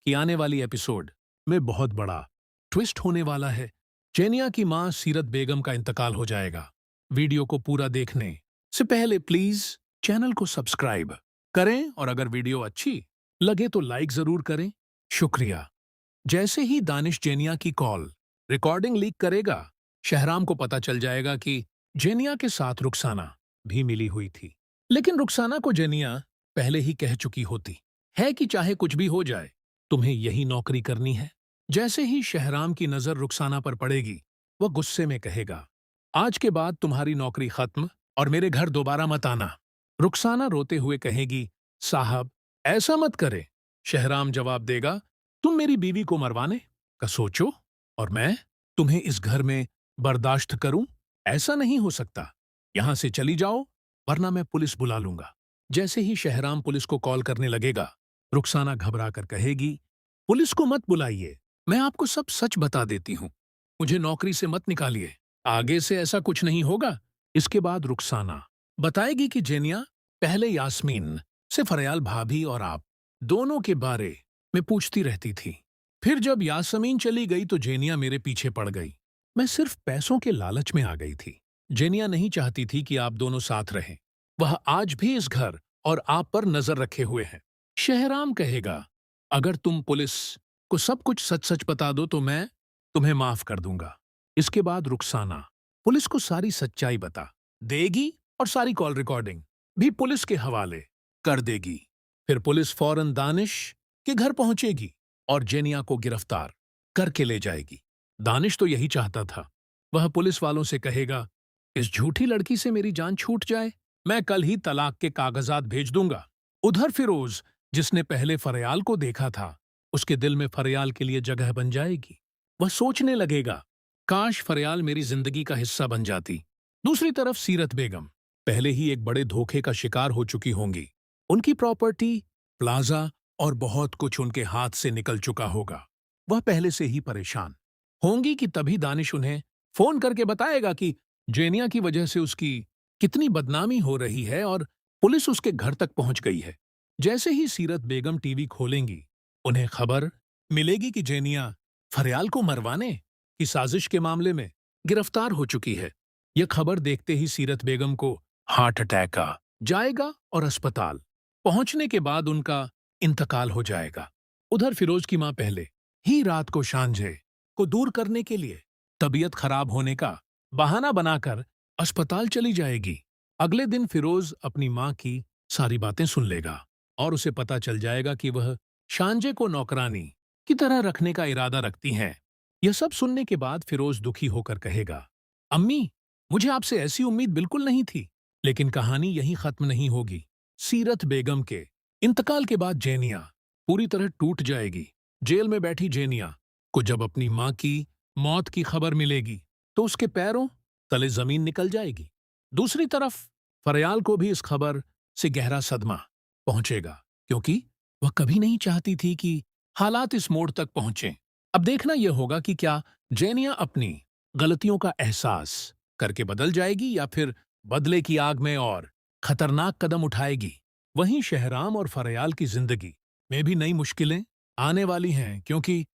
कि आने वाली एपिसोड में बहुत बड़ा ट्विस्ट होने वाला है। जेनिया की मां सीरत बेगम का इंतकाल हो जाएगा। वीडियो को पूरा देखने से पहले प्लीज चैनल को सब्सक्राइब करें और अगर वीडियो अच्छी लगे तो लाइक जरूर करें। शुक्रिया। जैसे ही दानिश जेनिया की कॉल रिकॉर्डिंग लीक करेगा, शहराम को पता चल जाएगा कि जेनिया के साथ रुखसाना भी मिली हुई थी। लेकिन रुखसाना को जेनिया पहले ही कह चुकी होती है कि चाहे कुछ भी हो जाए, तुम्हें यही नौकरी करनी है। जैसे ही शहराम की नजर रुखसाना पर पड़ेगी, वह गुस्से में कहेगा, आज के बाद तुम्हारी नौकरी खत्म और मेरे घर दोबारा मत आना। रुखसाना रोते हुए कहेगी, साहब ऐसा मत करे। शहराम जवाब देगा, तुम मेरी बीवी को मरवाने का सोचो और मैं तुम्हें इस घर में बर्दाश्त करूं? ऐसा नहीं हो सकता। यहां से चली जाओ वरना मैं पुलिस बुला लूंगा। जैसे ही शहराम पुलिस को कॉल करने लगेगा, रुखसाना घबरा कर कहेगी, पुलिस को मत बुलाइए, मैं आपको सब सच बता देती हूं। मुझे नौकरी से मत निकालिए, आगे से ऐसा कुछ नहीं होगा। इसके बाद रुखसाना बताएगी कि जेनिया पहले यास्मीन से फरयाल भाभी और आप दोनों के बारे में पूछती रहती थी। फिर जब यास्मीन चली गई तो जेनिया मेरे पीछे पड़ गई। मैं सिर्फ पैसों के लालच में आ गई थी। जेनिया नहीं चाहती थी कि आप दोनों साथ रहें। वह आज भी इस घर और आप पर नजर रखे हुए है। शहराम कहेगा, अगर तुम पुलिस को सब कुछ सच सच बता दो तो मैं तुम्हें माफ कर दूंगा। इसके बाद रुखसाना पुलिस को सारी सच्चाई बता देगी और सारी कॉल रिकॉर्डिंग भी पुलिस के हवाले कर देगी। फिर पुलिस फौरन दानिश के घर पहुंचेगी और जेनिया को गिरफ्तार करके ले जाएगी। दानिश तो यही चाहता था। वह पुलिस वालों से कहेगा, इस झूठी लड़की से मेरी जान छूट जाए, मैं कल ही तलाक के कागजात भेज दूंगा। उधर फिरोज, जिसने पहले फरयाल को देखा था, उसके दिल में फरयाल के लिए जगह बन जाएगी। वह सोचने लगेगा, काश फरयाल मेरी जिंदगी का हिस्सा बन जाती। दूसरी तरफ सीरत बेगम पहले ही एक बड़े धोखे का शिकार हो चुकी होंगी। उनकी प्रॉपर्टी, प्लाजा और बहुत कुछ उनके हाथ से निकल चुका होगा। वह पहले से ही परेशान होंगी कि तभी दानिश उन्हें फोन करके बताएगा कि जेनिया की वजह से उसकी कितनी बदनामी हो रही है और पुलिस उसके घर तक पहुंच गई है। जैसे ही सीरत बेगम टीवी खोलेंगी, उन्हें खबर मिलेगी कि जेनिया फरयाल को मरवाने की साजिश के मामले में गिरफ्तार हो चुकी है। यह खबर देखते ही सीरत बेगम को हार्ट अटैक आ जाएगा और अस्पताल पहुंचने के बाद उनका इंतकाल हो जाएगा। उधर फिरोज की मां पहले ही रात को शांझे को दूर करने के लिए तबीयत खराब होने का बहाना बनाकर अस्पताल चली जाएगी। अगले दिन फिरोज अपनी मां की सारी बातें सुन लेगा और उसे पता चल जाएगा कि वह शांजे को नौकरानी की तरह रखने का इरादा रखती हैं। यह सब सुनने के बाद फिरोज दुखी होकर कहेगा, अम्मी, मुझे आपसे ऐसी उम्मीद बिल्कुल नहीं थी। लेकिन कहानी यहीं खत्म नहीं होगी। सीरत बेगम के इंतकाल के बाद जेनिया पूरी तरह टूट जाएगी। जेल में बैठी जेनिया को जब अपनी मां की मौत की खबर मिलेगी तो उसके पैरों तले जमीन निकल जाएगी। दूसरी तरफ फरयाल को भी इस खबर से गहरा सदमा पहुंचेगा, क्योंकि वह कभी नहीं चाहती थी कि हालात इस मोड़ तक पहुंचें। अब देखना यह होगा कि क्या जेनिया अपनी गलतियों का एहसास करके बदल जाएगी या फिर बदले की आग में और खतरनाक कदम उठाएगी। वहीं शहराम और फरयाल की जिंदगी में भी नई मुश्किलें आने वाली हैं, क्योंकि